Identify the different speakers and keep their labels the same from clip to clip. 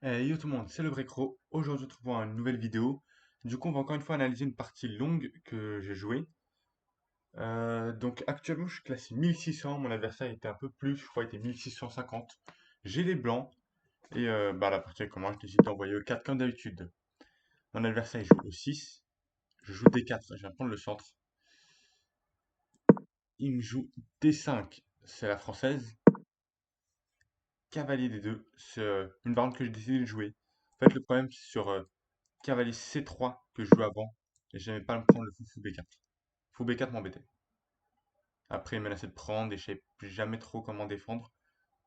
Speaker 1: Yo tout le monde, c'est le Brecro. Aujourd'hui, on se retrouve pour une nouvelle vidéo. Du coup, on va encore une fois analyser une partie longue que j'ai jouée. Donc actuellement, je suis classé 1600. Mon adversaire était un peu plus, je crois, il était 1650. J'ai les blancs. Et la partie commence, je décide d'envoyer E4 comme d'habitude. Mon adversaire il joue E6. Je joue D4. Je viens prendre le centre. Il me joue D5. C'est la française. Cavalier D2. C'est une variante que j'ai décidé de jouer. En fait, le problème, c'est sur cavalier C3 que je jouais avant. Et j'aimais pas me prendre le fou B4. Fou B4 m'embêtait. Après, il menaçait de prendre et je savais jamais trop comment défendre.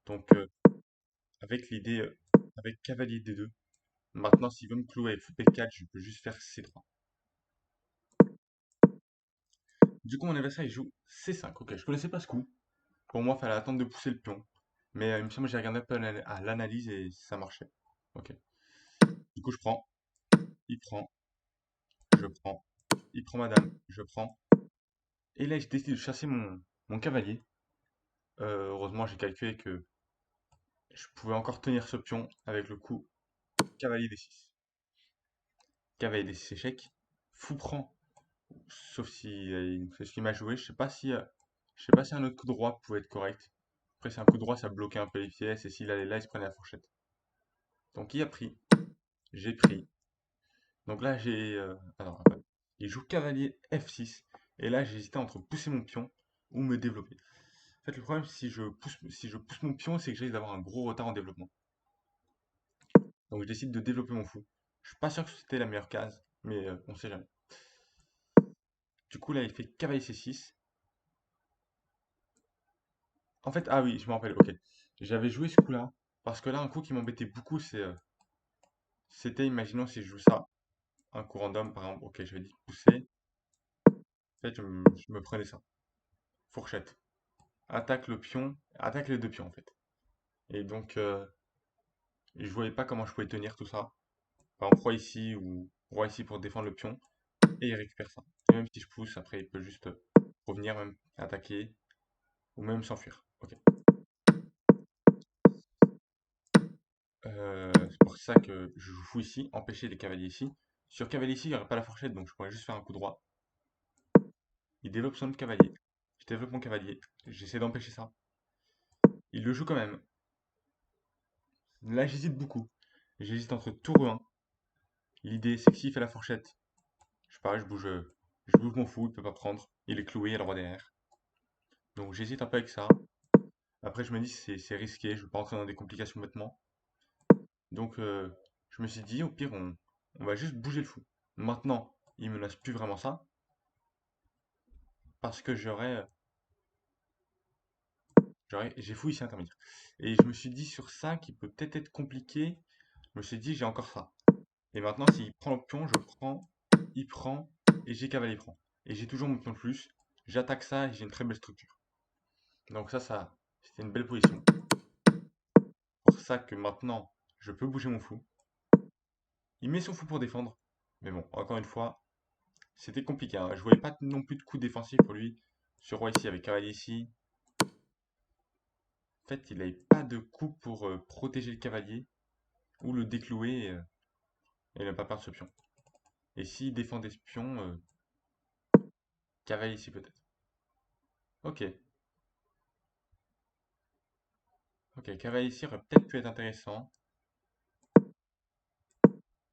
Speaker 1: Donc, avec l'idée, avec cavalier D2. Maintenant, s'il veut me clouer avec fou B4, je peux juste faire C3. Du coup, mon adversaire, il joue C5. Ok, je connaissais pas ce coup. Pour moi, il fallait attendre de pousser le pion. Mais il me semble que j'ai regardé un peu à l'analyse et ça marchait. Ok. Du coup, je prends. Il prend. Je prends. Il prend madame. Je prends. Et là, j'ai décidé de chasser mon cavalier. Heureusement, j'ai calculé que je pouvais encore tenir ce pion avec le coup cavalier D6. Cavalier D6 échec. Fou prend. Sauf si c'est ce qu'il m'a joué. Je sais pas si un autre coup droit pouvait être correct. Après, c'est un coup droit, ça bloquait un peu les pièces. Et s'il allait là, il se prenait la fourchette. Donc il a pris. J'ai pris. Donc là, alors, attends. Il joue cavalier F6. Et là, j'hésitais entre pousser mon pion ou me développer. En fait, le problème, si je pousse mon pion, c'est que j'ai d'avoir un gros retard en développement. Donc je décide de développer mon fou. Je suis pas sûr que c'était la meilleure case, mais on sait jamais. Du coup, là, il fait cavalier C6. En fait, ah oui, je me rappelle, ok. J'avais joué ce coup-là, parce que là, un coup qui m'embêtait beaucoup, c'était, imaginons si je joue ça, un coup random, par exemple, ok, je vais dire pousser. En fait, je me prenais ça. Fourchette. Attaque le pion, attaque les deux pions, en fait. Et donc, je voyais pas comment je pouvais tenir tout ça. Par exemple, roi ici, ou roi ici pour défendre le pion, et il récupère ça. Et même si je pousse, après, il peut juste revenir, même attaquer, ou même s'enfuir. Ok. C'est pour ça que je joue fou ici, empêcher les cavaliers ici. Sur cavalier ici, il n'y aurait pas la fourchette, donc je pourrais juste faire un coup droit. Il développe son autre cavalier. Je développe mon cavalier. J'essaie d'empêcher ça. Il le joue quand même. Là, j'hésite beaucoup. J'hésite entre tour 1. L'idée, c'est que s'il fait la fourchette, je sais pas, je bouge mon fou, il peut pas prendre. Il est cloué, il y a le roi derrière. Donc j'hésite un peu avec ça. Après, je me dis, c'est risqué, je veux pas entrer dans des complications bêtement. Donc, je me suis dit, au pire, on va juste bouger le fou. Maintenant, il menace plus vraiment ça, parce que j'ai fou ici intermédiaire. Et je me suis dit, sur ça, qui peut peut-être être compliqué, je me suis dit, j'ai encore ça. Et maintenant, s'il prend le pion, je prends, il prend, et j'ai cavalier prend. Et j'ai toujours mon pion de plus. J'attaque ça et j'ai une très belle structure. Donc c'était une belle position. Pour ça que maintenant, je peux bouger mon fou. Il met son fou pour défendre. Mais bon, encore une fois, c'était compliqué, hein. Je voyais pas non plus de coup défensif pour lui. Sur roi ici avec cavalier ici. En fait, il n'avait pas de coup pour protéger le cavalier ou le déclouer et ne pas perdre ce pion. Et s'il défendait ce pion, cavalier ici peut-être. Ok. Ok, cavalier ici aurait peut-être pu être intéressant.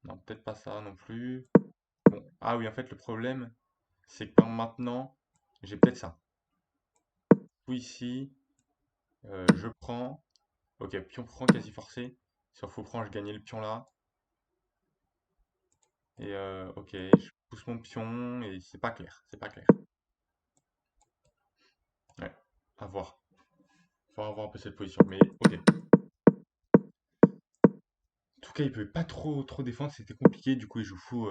Speaker 1: Non, peut-être pas ça non plus. Bon. Ah oui, en fait, le problème, c'est que maintenant, j'ai peut-être ça. Fou ici, je prends. Ok, pion prend quasi forcé. Sur fou prend, je gagnais le pion là. Et ok, je pousse mon pion et c'est pas clair. C'est pas clair. Ouais, à voir. Faut avoir un peu cette position. Mais ok. En tout cas, il pouvait pas trop défendre. C'était compliqué. Du coup, il joue fou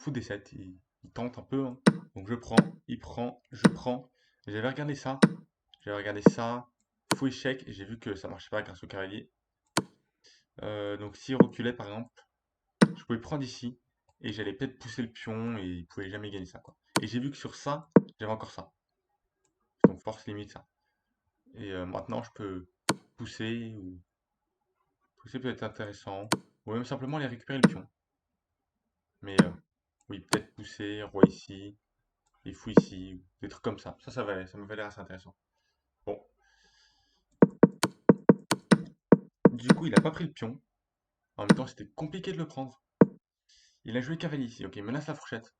Speaker 1: D7. Il tente un peu, hein. Donc je prends, il prend, je prends. J'avais regardé ça. J'avais regardé ça. Fou échec. Et j'ai vu que ça marchait pas grâce au cavalier. Donc s'il reculait par exemple, je pouvais prendre ici. Et j'allais peut-être pousser le pion et il pouvait jamais gagner ça, quoi. Et j'ai vu que sur ça, j'avais encore ça. Donc force limite ça. Et maintenant je peux pousser ou pousser peut être intéressant. ou même simplement aller récupérer le pion. Mais oui, peut-être pousser, roi ici, et fou ici, des trucs comme ça. Ça m'avait l'air assez intéressant. Bon, du coup, il a pas pris le pion. En même temps, c'était compliqué de le prendre. Il a joué cavalier ici. Ok, il menace la fourchette.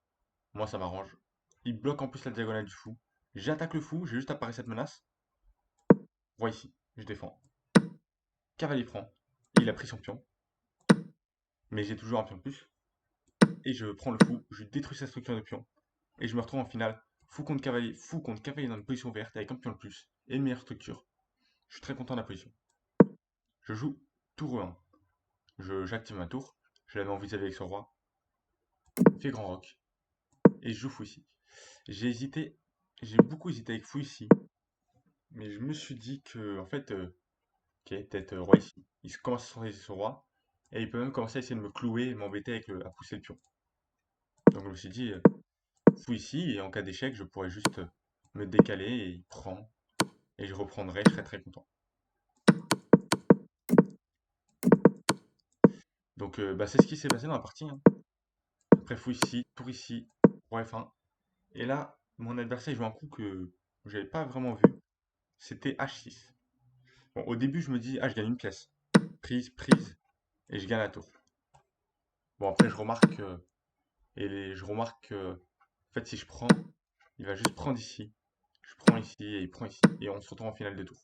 Speaker 1: Moi, ça m'arrange. Il bloque en plus la diagonale du fou. J'attaque le fou, j'ai juste apparu cette menace. Roi ici, je défends. Cavalier prend. Il a pris son pion, mais j'ai toujours un pion de plus. Et je prends le fou, je détruis sa structure de pion. Et je me retrouve en finale, fou contre cavalier dans une position verte avec un pion de plus et une meilleure structure. Je suis très content de la position. Je joue tour E1. J'active ma tour. Je l'avais envisagé avec ce roi. Il fait grand roc. Et je joue fou ici. J'ai hésité, j'ai beaucoup hésité avec fou ici. Mais je me suis dit que, en fait, ok, peut-être roi ici. Il commence à centraliser ce roi. Et il peut même commencer à essayer de me clouer et m'embêter à pousser le pion. Donc je me suis dit, fou ici, et en cas d'échec, je pourrais juste me décaler et il prend. Et je reprendrai, je serai très content. Donc bah, c'est ce qui s'est passé dans la partie, hein. Après fou ici, tour ici, roi F1. Et là, mon adversaire joue un coup que j'avais pas vraiment vu. C'était H6. Bon, au début, je me dis, ah, je gagne une pièce. Prise, prise, et je gagne la tour. Bon, après, je remarque que, en fait, si je prends, il va juste prendre ici. Je prends ici et il prend ici. Et on se retrouve en finale de tour.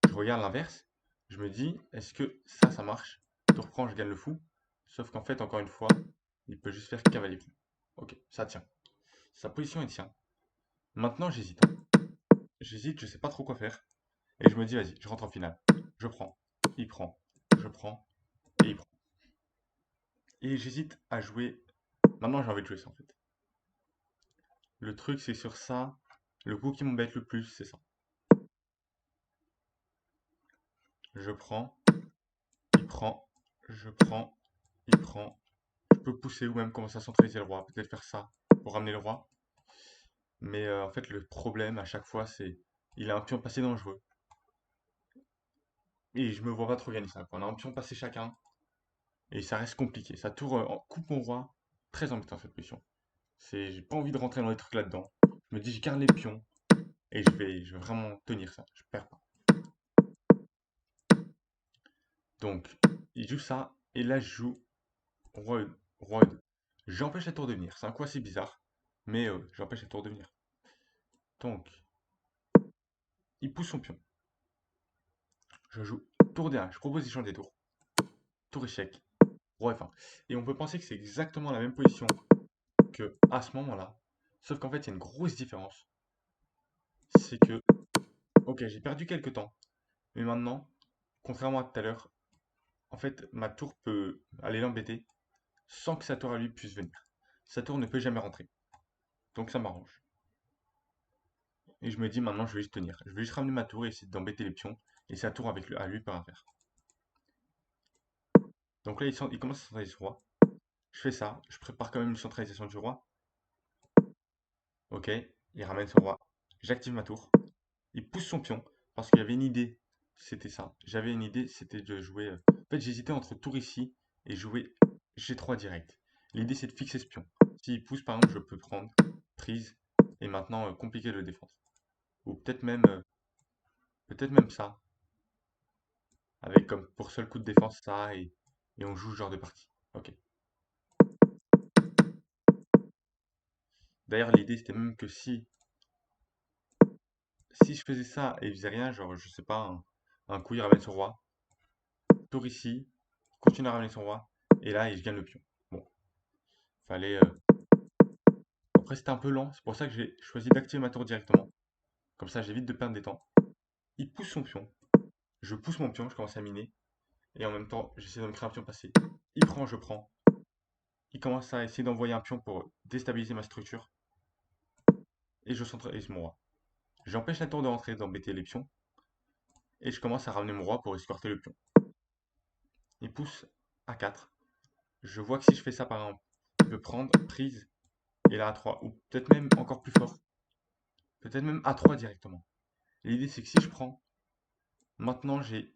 Speaker 1: Je regarde l'inverse. Je me dis, est-ce que ça marche? Tour prend, je gagne le fou. Sauf qu'en fait, encore une fois, il peut juste faire cavalier prend. Ok, ça tient. Sa position, elle tient. Maintenant, j'hésite, hein. J'hésite, je sais pas trop quoi faire. Et je me dis, vas-y, je rentre en finale. Je prends. Il prend. Je prends. Et il prend. Et j'hésite à jouer. Maintenant, j'ai envie de jouer ça, en fait. Le truc, c'est sur ça. Le coup qui m'embête le plus, c'est ça. Je prends. Il prend. Je prends. Il prend. Je peux pousser ou même commencer à centraliser le roi. Peut-être faire ça pour ramener le roi. Mais en fait, le problème à chaque fois, c'est il a un pion passé dangereux. Et je me vois pas trop gagner ça, quoi. On a un pion passé chacun. Et ça reste compliqué. Ça tour coupe mon roi. Très embêtant cette position. J'ai pas envie de rentrer dans les trucs là-dedans. Je me dis, je garde les pions. Et je vais vraiment tenir ça. Je perds pas. Donc, il joue ça. Et là, je joue roi E2. Roi E2. J'empêche la tour de venir. C'est un coup assez bizarre. Mais j'empêche la tour de venir. Donc, il pousse son pion. Je joue tour D1. Je propose d'échanger des tours. Tour échec. Roi F1. Et on peut penser que c'est exactement la même position que à ce moment-là. Sauf qu'en fait, il y a une grosse différence. C'est que, ok, j'ai perdu quelques temps. Mais maintenant, contrairement à tout à l'heure, en fait, ma tour peut aller l'embêter sans que sa tour à lui puisse venir. Sa tour ne peut jamais rentrer. Donc ça m'arrange. Et je me dis maintenant, je vais juste tenir. Je vais juste ramener ma tour et essayer d'embêter les pions. Et sa tour à lui par affaire. Donc là, il commence à centraliser ce roi. Je fais ça. Je prépare quand même une centralisation du roi. Ok, il ramène son roi. J'active ma tour. Il pousse son pion parce qu'il y avait une idée. C'était ça. J'avais une idée, c'était de jouer. En fait, j'hésitais entre tour ici et jouer G3 direct. L'idée, c'est de fixer ce pion. S'il pousse, par exemple, je peux prendre prise et maintenant compliqué de le défendre. Ou peut-être même ça, avec comme pour seul coup de défense ça et on joue ce genre de partie. Ok. D'ailleurs, l'idée, c'était même que si je faisais ça et il faisait rien, genre, je sais pas, un coup, il ramène son roi, tour ici, continue à ramener son roi, et là, je gagne le pion. Bon, fallait. Après, c'était un peu lent, c'est pour ça que j'ai choisi d'activer ma tour directement. Comme ça, j'évite de perdre des temps. Il pousse son pion, je pousse mon pion, je commence à miner, et en même temps, j'essaie de me créer un pion passé. Il prend, je prends. Il commence à essayer d'envoyer un pion pour déstabiliser ma structure, et je centralise mon roi. J'empêche la tour de rentrer, d'embêter les pions, et je commence à ramener mon roi pour escorter le pion. Il pousse à 4. Je vois que si je fais ça, par exemple, il peut prendre prise, et là A3, ou peut-être même encore plus fort, peut-être même A3 directement. L'idée, c'est que si je prends, maintenant j'ai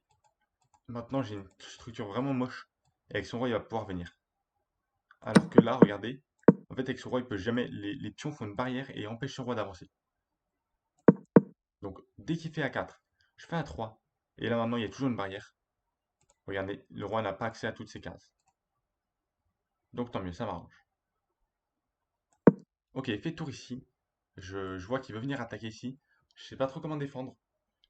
Speaker 1: Maintenant, j'ai une structure vraiment moche. Et avec son roi, il va pouvoir venir. Alors que là, regardez, en fait, avec son roi, il peut jamais. Les pions font une barrière et empêchent son roi d'avancer. Donc, dès qu'il fait A4, je fais A3. Et là, maintenant, il y a toujours une barrière. Regardez, le roi n'a pas accès à toutes ces cases. Donc, tant mieux, ça m'arrange. Ok, il fait tour ici. Je vois qu'il veut venir attaquer ici. Je sais pas trop comment défendre.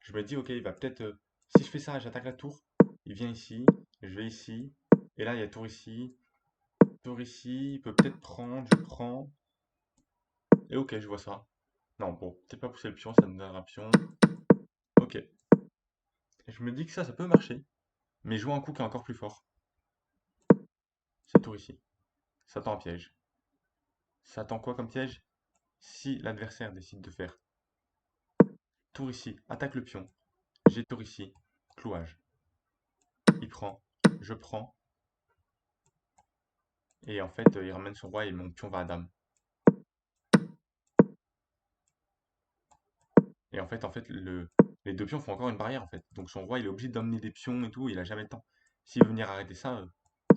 Speaker 1: Je me dis, ok, il va peut-être. Si je fais ça, j'attaque la tour. Il vient ici. Je vais ici. Et là, il y a tour ici. Tour ici. Il peut peut-être prendre. Je prends. Et ok, je vois ça. Non, bon, peut-être pas pousser le pion, ça me donne un pion. Ok. Et je me dis que ça peut marcher. Mais jouer un coup qui est encore plus fort. C'est tour ici. Ça tend un piège. Ça tend quoi comme piège? Si l'adversaire décide de faire tour ici, attaque le pion. J'ai tour ici, clouage. Il prend, je prends. Et en fait, il ramène son roi et mon pion va à dame. Et en fait, les deux pions font encore une barrière en fait. Donc son roi, il est obligé d'emmener des pions et tout, il a jamais le temps. S'il veut venir arrêter ça,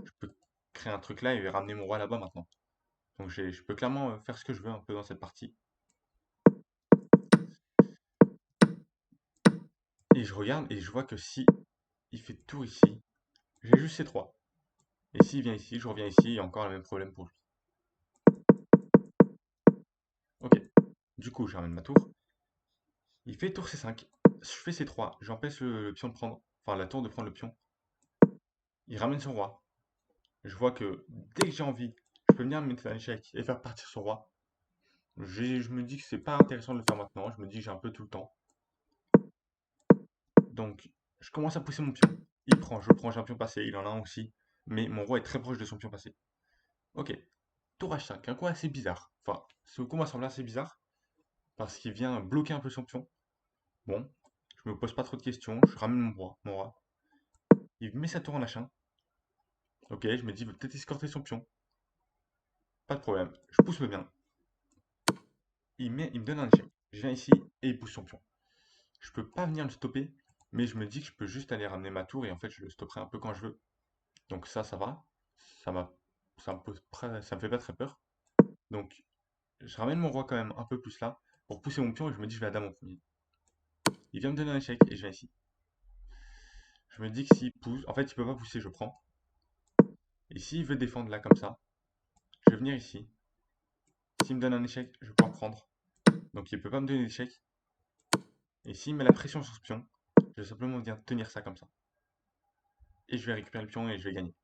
Speaker 1: je peux créer un truc là et ramener mon roi là-bas maintenant. Donc je peux clairement faire ce que je veux un peu dans cette partie. Et je regarde et je vois que si il fait tour ici, j'ai juste ces trois. Et s'il vient ici, je reviens ici, il y a encore le même problème pour lui. Ok, du coup, je ramène ma tour. Il fait tour C5. Je fais C3, j'empêche le pion de prendre, enfin la tour de prendre le pion. Il ramène son roi. Je vois que dès que j'ai envie, je peux venir me mettre un échec et faire partir son roi. Je me dis que c'est pas intéressant de le faire maintenant. Je me dis que j'ai un peu tout le temps. Donc, je commence à pousser mon pion. Il prend, je prends, j'ai un pion passé, il en a un aussi. Mais mon roi est très proche de son pion passé. Ok, tour H5, un coup assez bizarre. Enfin, ce coup m'a semblé assez bizarre. Parce qu'il vient bloquer un peu son pion. Bon, je me pose pas trop de questions. Je ramène mon roi. Il met sa tour en H1. Ok, je me dis, il veut peut-être escorter son pion. Pas de problème. Je pousse le mien. Il me donne un échec. Je viens ici et il pousse son pion. Je peux pas venir le stopper, mais je me dis que je peux juste aller ramener ma tour et en fait je le stopperai un peu quand je veux. Donc ça va. Ça m'a, ça me fait pas très peur. Donc je ramène mon roi quand même un peu plus là pour pousser mon pion et je me dis je vais à dame en premier. Il vient me donner un échec et je viens ici. Je me dis que s'il pousse, en fait il peut pas pousser, je prends. Et s'il veut défendre là comme ça, je vais venir ici. S'il me donne un échec, je vais pouvoir prendre. Donc il peut pas me donner d'échec. Et s'il met la pression sur ce pion, je vais simplement venir tenir ça comme ça. Et je vais récupérer le pion et je vais gagner.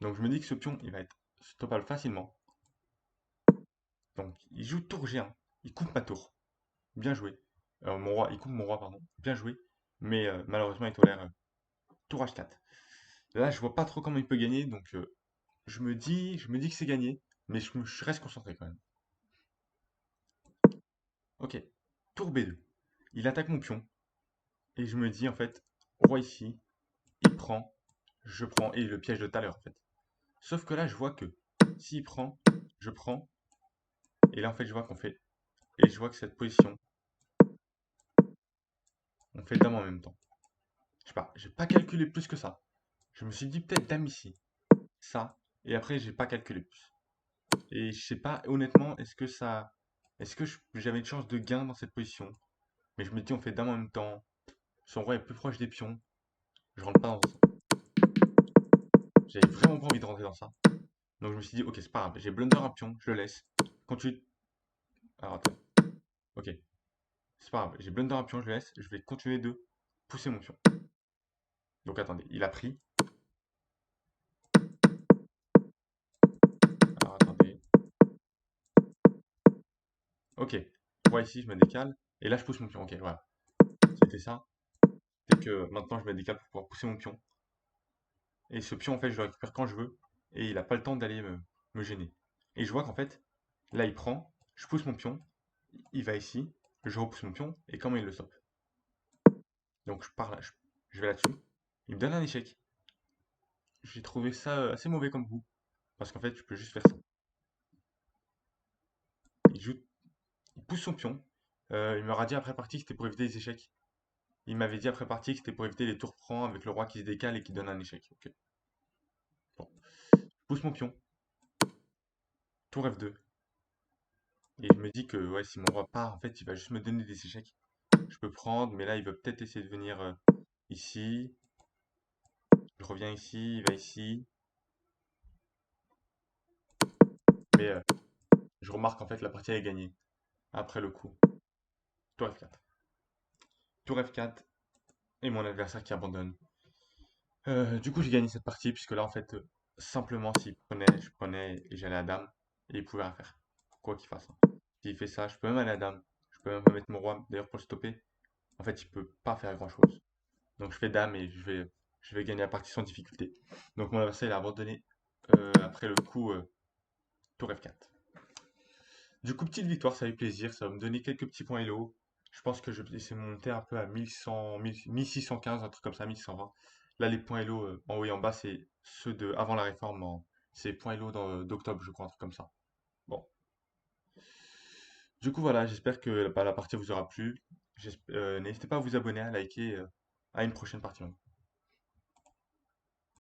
Speaker 1: Donc je me dis que ce pion, il va être stoppable facilement. Donc il joue tour G1, il coupe ma tour. Bien joué. Mon roi, il coupe mon roi, pardon. Bien joué. Mais malheureusement, il tolère tour H4. Là, je vois pas trop comment il peut gagner, donc je me dis que c'est gagné, mais je reste concentré quand même. Ok, tour B2. Il attaque mon pion, et je me dis en fait, roi ici, il prend, je prends, et le piège de tout à l'heure en fait. Sauf que là, je vois que s'il prend, je prends, et là en fait, je vois qu'on fait, et je vois que cette position, on fait dame en même temps. Je sais pas, j'ai pas calculé plus que ça. Je me suis dit peut-être dame ici, ça, et après j'ai pas calculé plus. Et je sais pas, honnêtement, est-ce que j'avais une chance de gain dans cette position? Mais je me dis on fait dame en même temps, son roi est plus proche des pions, je rentre pas dans ça. J'avais vraiment pas envie de rentrer dans ça. Donc je me suis dit ok c'est pas grave, j'ai blunder un pion, je le laisse. Continue. Alors attends, ok, c'est pas grave, j'ai blunder un pion, je le laisse, je vais continuer de pousser mon pion. Donc attendez, il a pris. Alors attendez. Ok, roi ici, je me décale. Et là je pousse mon pion, ok, voilà. C'était ça. C'est que maintenant je me décale pour pouvoir pousser mon pion. Et ce pion, en fait, je le récupère quand je veux. Et il n'a pas le temps d'aller me gêner. Et je vois qu'en fait, là, il prend, je pousse mon pion, il va ici, je repousse mon pion, et comment il le stoppe? Donc je pars là, je vais là-dessus. Il me donne un échec. J'ai trouvé ça assez mauvais comme coup. Parce qu'en fait, je peux juste faire ça. Il joue, il pousse son pion. Il m'aura dit après partie que c'était pour éviter les échecs. Il m'avait dit après partie que c'était pour éviter les tours francs avec le roi qui se décale et qui donne un échec. Ok. Bon. Je pousse mon pion. Tour F2. Et je me dis que ouais, si mon roi part, en fait, il va juste me donner des échecs. Je peux prendre, mais là, il va peut-être essayer de venir ici. Je reviens ici, il va ici. Mais je remarque en fait la partie est gagnée. Après le coup. Tour F4. Tour F4. Et mon adversaire qui abandonne. Du coup, j'ai gagné cette partie, puisque là, en fait, simplement, s'il prenait, je prenais et j'allais à dame. Et il pouvait rien faire. Quoi qu'il fasse, hein. S'il fait ça, je peux même aller à dame. Je peux même mettre mon roi, d'ailleurs, pour le stopper. En fait, il peut pas faire grand-chose. Donc, je fais dame et je vais gagner la partie sans difficulté. Donc, mon adversaire, il a abandonné après le coup tour F4. Du coup, petite victoire, ça fait plaisir. Ça va me donner quelques petits points Elo. Je pense que je vais essayer de monter un peu à 1100, 1615, un truc comme ça, 1120. Là, les points Elo en haut et en bas, c'est ceux de avant la réforme. C'est les points Elo d'octobre, je crois, un truc comme ça. Bon. Du coup, voilà, j'espère que bah, la partie vous aura plu. N'hésitez pas à vous abonner, à liker. À une prochaine partie.